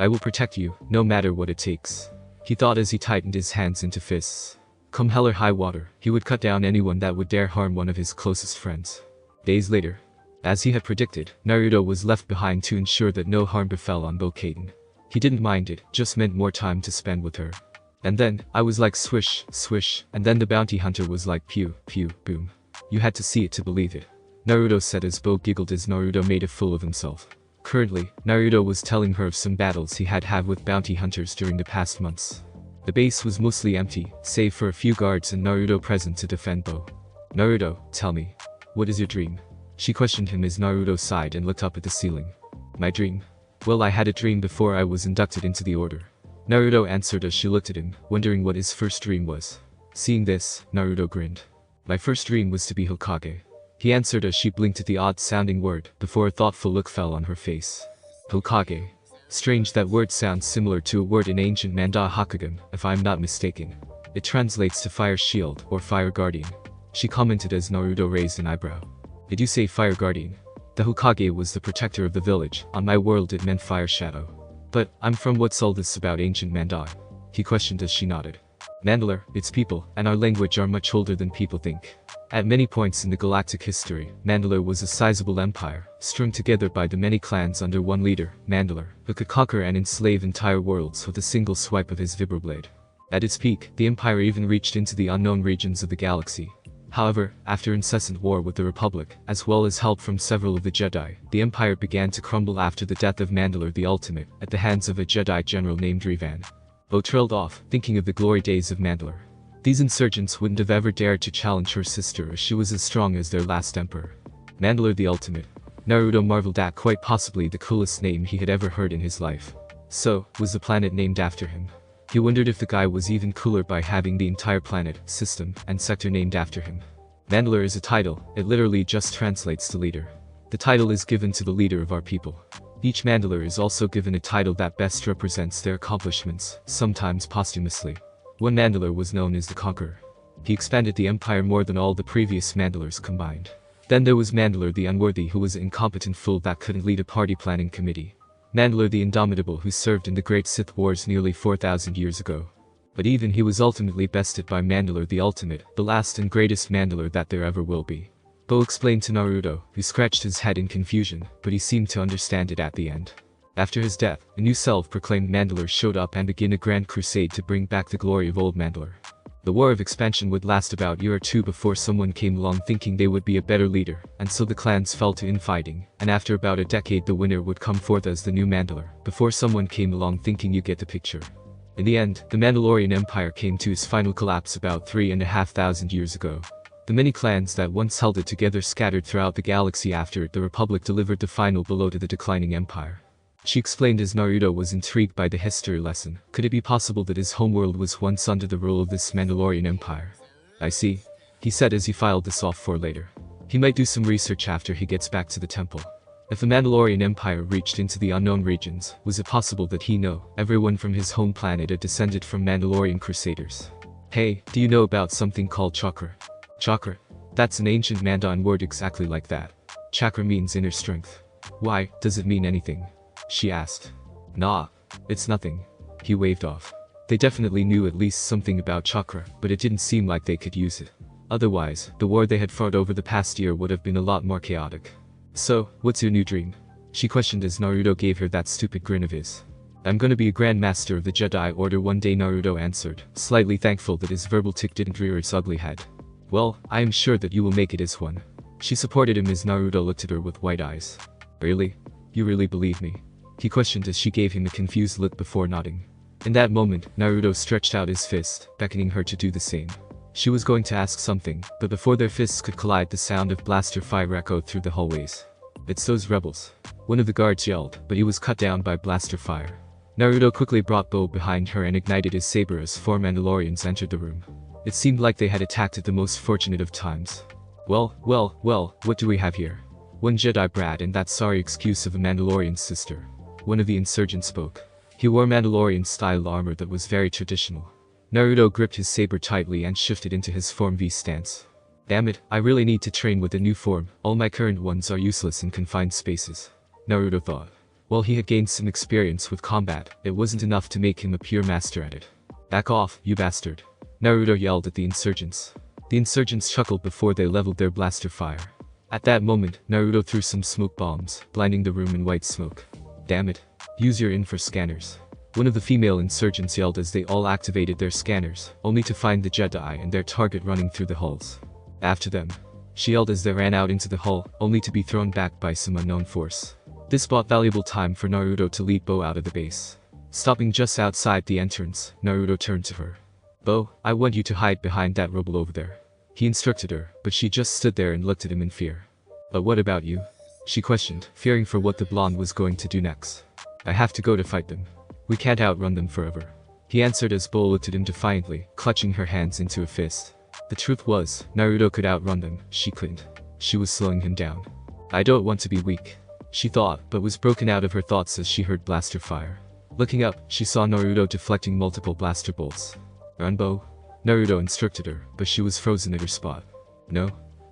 I will protect you, no matter what it takes, he thought as he tightened his hands into fists. Come hell or high water, he would cut down anyone that would dare harm one of his closest friends. Days later, as he had predicted, Naruto was left behind to ensure that no harm befell on Bo-Katan. He didn't mind it, just meant more time to spend with her. And then, I was like swish, swish, and then the bounty hunter was like pew, pew, boom. You had to see it to believe it, Naruto said as Bo giggled as Naruto made a fool of himself. Currently, Naruto was telling her of some battles he had with bounty hunters during the past months. The base was mostly empty, save for a few guards and Naruto present to defend Bo. Naruto, tell me, what is your dream? She questioned him as Naruto sighed and looked up at the ceiling. My dream? Well, I had a dream before I was inducted into the order. Naruto answered as she looked at him, wondering what his first dream was. Seeing this, Naruto grinned. My first dream was to be Hokage. He answered as she blinked at the odd-sounding word, before a thoughtful look fell on her face. Hokage. Strange, that word sounds similar to a word in ancient Manda Hakugan, if I'm not mistaken. It translates to Fire Shield, or Fire Guardian. She commented as Naruto raised an eyebrow. Did you say Fire Guardian? The Hokage was the protector of the village. On my world it meant Fire Shadow. But, I'm from, what's all this about ancient Mandalore? He questioned as she nodded. Mandalore, its people, and our language are much older than people think. At many points in the galactic history, Mandalore was a sizable empire, strung together by the many clans under one leader, Mandalore, who could conquer and enslave entire worlds with a single swipe of his vibroblade. At its peak, the empire even reached into the unknown regions of the galaxy. However, after incessant war with the Republic, as well as help from several of the Jedi, the Empire began to crumble after the death of Mandalore the Ultimate, at the hands of a Jedi general named Revan. Bo trailed off, thinking of the glory days of Mandalore. These insurgents wouldn't have ever dared to challenge her sister as she was as strong as their last emperor. Mandalore the Ultimate. Naruto marveled at quite possibly the coolest name he had ever heard in his life. So, was the planet named after him? He wondered if the guy was even cooler by having the entire planet, system, and sector named after him. Mandalore is a title, it literally just translates to leader. The title is given to the leader of our people. Each Mandalore is also given a title that best represents their accomplishments, sometimes posthumously. One Mandalore was known as the Conqueror. He expanded the empire more than all the previous Mandalores combined. Then there was Mandalore the Unworthy, who was an incompetent fool that couldn't lead a party planning committee. Mandalore the Indomitable, who served in the Great Sith Wars nearly 4,000 years ago. But even he was ultimately bested by Mandalore the Ultimate, the last and greatest Mandalore that there ever will be. Bo explained to Naruto, who scratched his head in confusion, but he seemed to understand it at the end. After his death, a new self-proclaimed Mandalore showed up and began a grand crusade to bring back the glory of old Mandalore. The war of expansion would last about a year or two before someone came along thinking they would be a better leader, and so the clans fell to infighting, and after about a decade the winner would come forth as the new Mandalore, before someone came along thinking. You get the picture. In the end, the Mandalorian Empire came to its final collapse about 3,500 years ago. The many clans that once held it together scattered throughout the galaxy. After it, the Republic delivered the final blow to the declining empire. She explained as Naruto was intrigued by the history lesson. Could it be possible that his homeworld was once under the rule of this Mandalorian Empire? I see, he said as he filed this off for later. He might do some research after he gets back to the temple. If the Mandalorian Empire reached into the unknown regions, was it possible that everyone from his home planet had descended from Mandalorian crusaders? Hey, do you know about something called chakra? Chakra? That's an ancient Mandarin word exactly like that. Chakra means inner strength. Why, does it mean anything? She asked. Nah, it's nothing. He waved off. They definitely knew at least something about chakra, but it didn't seem like they could use it. Otherwise, the war they had fought over the past year would have been a lot more chaotic. So, what's your new dream? She questioned as Naruto gave her that stupid grin of his. I'm gonna be a Grand Master of the Jedi Order one day, Naruto answered, slightly thankful that his verbal tick didn't rear its ugly head. Well, I am sure that you will make it as one. She supported him as Naruto looked at her with wide eyes. Really? You really believe me? He questioned as she gave him a confused look before nodding. In that moment, Naruto stretched out his fist, beckoning her to do the same. She was going to ask something, but before their fists could collide, the sound of blaster fire echoed through the hallways. It's those rebels. One of the guards yelled, but he was cut down by blaster fire. Naruto quickly brought Bo behind her and ignited his saber as 4 Mandalorians entered the room. It seemed like they had attacked at the most fortunate of times. Well, what do we have here? One Jedi brat and that sorry excuse of a Mandalorian sister. One of the insurgents spoke. He wore Mandalorian-style armor that was very traditional. Naruto gripped his saber tightly and shifted into his Form V stance. Damn it, I really need to train with a new form. All my current ones are useless in confined spaces. Naruto thought. While he had gained some experience with combat, it wasn't enough to make him a pure master at it. Back off, you bastard. Naruto yelled at the insurgents. The insurgents chuckled before they leveled their blaster fire. At that moment, Naruto threw some smoke bombs, blinding the room in white smoke. Damn it. Use your infra scanners. One of the female insurgents yelled as they all activated their scanners, only to find the Jedi and their target running through the halls. After them. She yelled as they ran out into the hall, only to be thrown back by some unknown force. This bought valuable time for Naruto to lead Bo out of the base. Stopping just outside the entrance, Naruto turned to her. Bo, I want you to hide behind that rubble over there. He instructed her, but she just stood there and looked at him in fear. But what about you? She questioned, fearing for what the blonde was going to do next. I have to go to fight them. We can't outrun them forever. He answered as Bo looked at him defiantly, clutching her hands into a fist. The truth was, Naruto could outrun them, she couldn't. She was slowing him down. I don't want to be weak, she thought, but was broken out of her thoughts as she heard blaster fire. Looking up, she saw Naruto deflecting multiple blaster bolts. Run, Bo? Naruto instructed her, but she was frozen at her spot. No,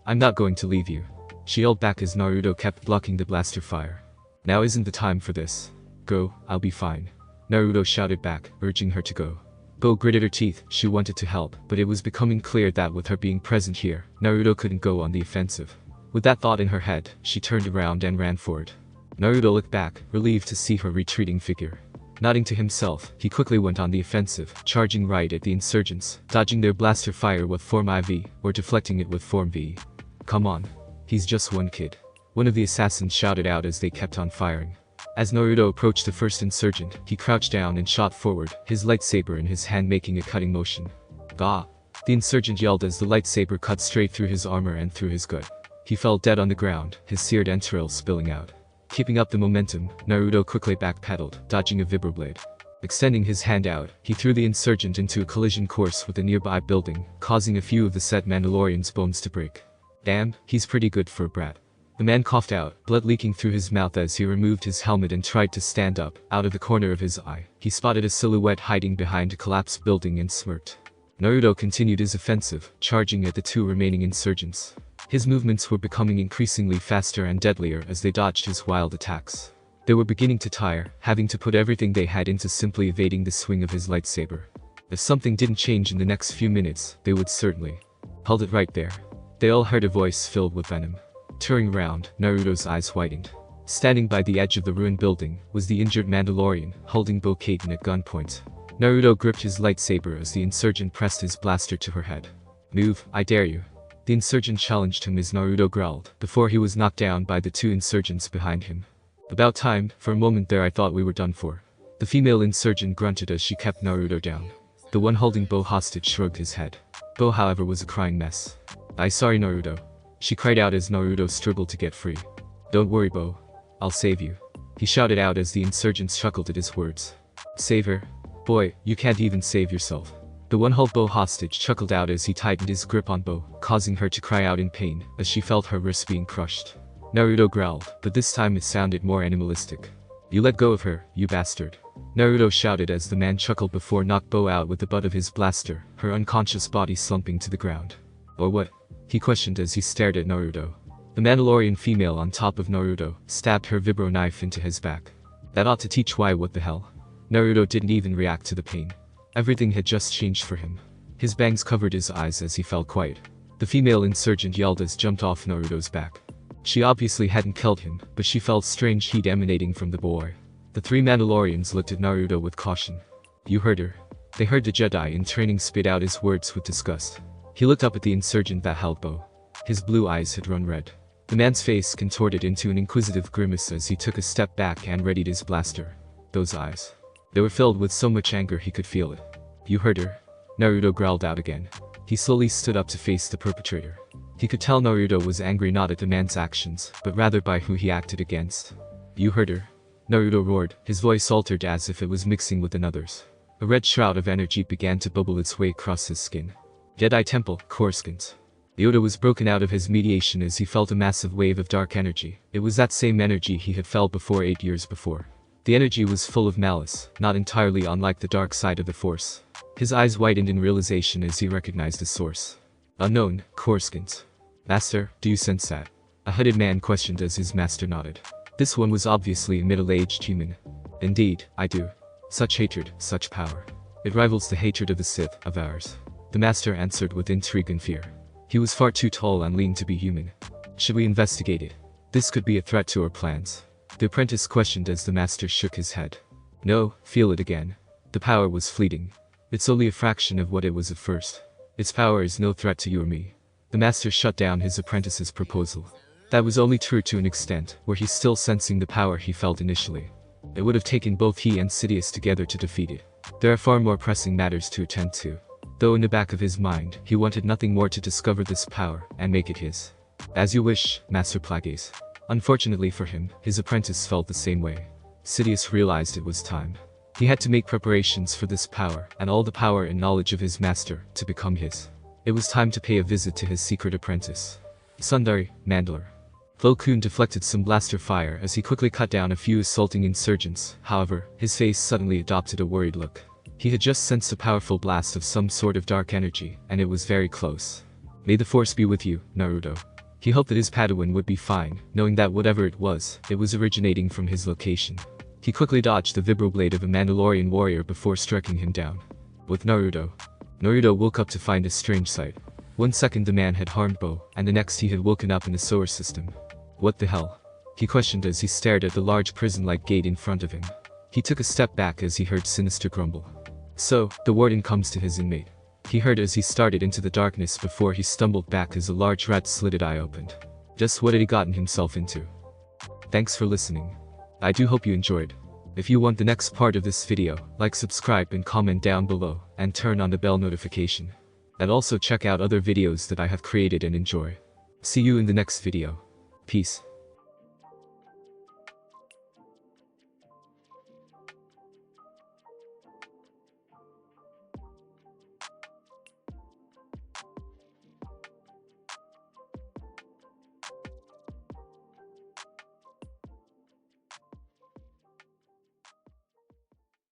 I'm not going to leave you, she yelled back as Naruto kept blocking the blaster fire. Now isn't the time for this. Go, I'll be fine, Naruto shouted back, urging her to go. Bo gritted her teeth. She wanted to help, but it was becoming clear that with her being present here, Naruto couldn't go on the offensive. With that thought in her head, she turned around and ran for it. Naruto looked back, relieved to see her retreating figure. Nodding to himself, he quickly went on the offensive, charging right at the insurgents, dodging their blaster fire with Form IV, or deflecting it with Form V. Come on. He's just one kid, one of the assassins shouted out as they kept on firing. As Naruto approached the first insurgent, he crouched down and shot forward, his lightsaber in his hand making a cutting motion. Gah! The insurgent yelled as the lightsaber cut straight through his armor and through his gut. He fell dead on the ground, his seared entrails spilling out. Keeping up the momentum, Naruto quickly backpedaled, dodging a vibroblade. Extending his hand out, he threw the insurgent into a collision course with a nearby building, causing a few of the said Mandalorian's bones to break. Damn, he's pretty good for a brat. The man coughed out, blood leaking through his mouth as he removed his helmet and tried to stand up. Out of the corner of his eye, he spotted a silhouette hiding behind a collapsed building and smirked. Naruto continued his offensive, charging at the two remaining insurgents. His movements were becoming increasingly faster and deadlier as they dodged his wild attacks. They were beginning to tire, having to put everything they had into simply evading the swing of his lightsaber. If something didn't change in the next few minutes, they would certainly. Hold it right there. They all heard a voice filled with venom. Turning around, Naruto's eyes widened. Standing by the edge of the ruined building was the injured Mandalorian, holding Bo Katan at gunpoint. Naruto gripped his lightsaber as the insurgent pressed his blaster to her head. Move, I dare you. The insurgent challenged him as Naruto growled, before he was knocked down by the two insurgents behind him. About time, for a moment there I thought we were done for. The female insurgent grunted as she kept Naruto down. The one holding Bo hostage shrugged his head. Bo, however, was a crying mess. Sorry, Naruto, she cried out as Naruto struggled to get free. Don't worry, Bo. I'll save you, he shouted out as the insurgents chuckled at his words. Save her? Boy, you can't even save yourself. The one held Bo hostage chuckled out as he tightened his grip on Bo, causing her to cry out in pain as she felt her wrists being crushed. Naruto growled, but this time it sounded more animalistic. You let go of her, you bastard, Naruto shouted as the man chuckled before knocked Bo out with the butt of his blaster, her unconscious body slumping to the ground. Or what? He questioned as he stared at Naruto. The Mandalorian female on top of Naruto stabbed her vibro knife into his back. That ought to teach why. What the hell? Naruto didn't even react to the pain. Everything had just changed for him. His bangs covered his eyes as he fell quiet. The female insurgent yelled as jumped off Naruto's back. She obviously hadn't killed him, but she felt strange heat emanating from the boy. The three Mandalorians looked at Naruto with caution. You heard her. They heard the Jedi in training spit out his words with disgust. He looked up at the insurgent that held Bo. His blue eyes had run red. The man's face contorted into an inquisitive grimace as he took a step back and readied his blaster. Those eyes. They were filled with so much anger he could feel it. You heard her? Naruto growled out again. He slowly stood up to face the perpetrator. He could tell Naruto was angry not at the man's actions, but rather by who he acted against. You heard her? Naruto roared, his voice altered as if it was mixing with another's. A red shroud of energy began to bubble its way across his skin. Jedi Temple, Coruscant. Yoda was broken out of his mediation as he felt a massive wave of dark energy. It was that same energy he had felt before 8 years before. The energy was full of malice, not entirely unlike the dark side of the Force. His eyes widened in realization as he recognized the source. Unknown, Coruscant. Master, do you sense that? A hooded man questioned as his master nodded. This one was obviously a middle-aged human. Indeed, I do. Such hatred, such power. It rivals the hatred of the Sith, of ours. The master answered with intrigue and fear. He was far too tall and lean to be human. Should we investigate it? This could be a threat to our plans. The apprentice questioned as the master shook his head. No, feel it again. The power was fleeting. It's only a fraction of what it was at first. Its power is no threat to you or me. The master shut down his apprentice's proposal. That was only true to an extent, where he's still sensing the power he felt initially. It would have taken both he and Sidious together to defeat it. There are far more pressing matters to attend to. Though in the back of his mind, he wanted nothing more to discover this power and make it his. As you wish, Master Plagueis. Unfortunately for him, his apprentice felt the same way. Sidious realized it was time. He had to make preparations for this power, and all the power and knowledge of his master, to become his. It was time to pay a visit to his secret apprentice. Sundari, Mandalore. Plo Koon deflected some blaster fire as he quickly cut down a few assaulting insurgents, however, his face suddenly adopted a worried look. He had just sensed a powerful blast of some sort of dark energy, and it was very close. May the force be with you, Naruto. He hoped that his Padawan would be fine, knowing that whatever it was originating from his location. He quickly dodged the vibroblade of a Mandalorian warrior before striking him down. With Naruto woke up to find a strange sight. 1 second the man had harmed Bo, and the next he had woken up in the solar system. What the hell? He questioned as he stared at the large prison-like gate in front of him. He took a step back as he heard sinister grumble. So, the warden comes to his inmate. He heard as he started into the darkness before he stumbled back as a large rat's slitted eye opened. Just what had he gotten himself into? Thanks for listening. I do hope you enjoyed. If you want the next part of this video, like, subscribe and comment down below, and turn on the bell notification. And also check out other videos that I have created and enjoy. See you in the next video. Peace.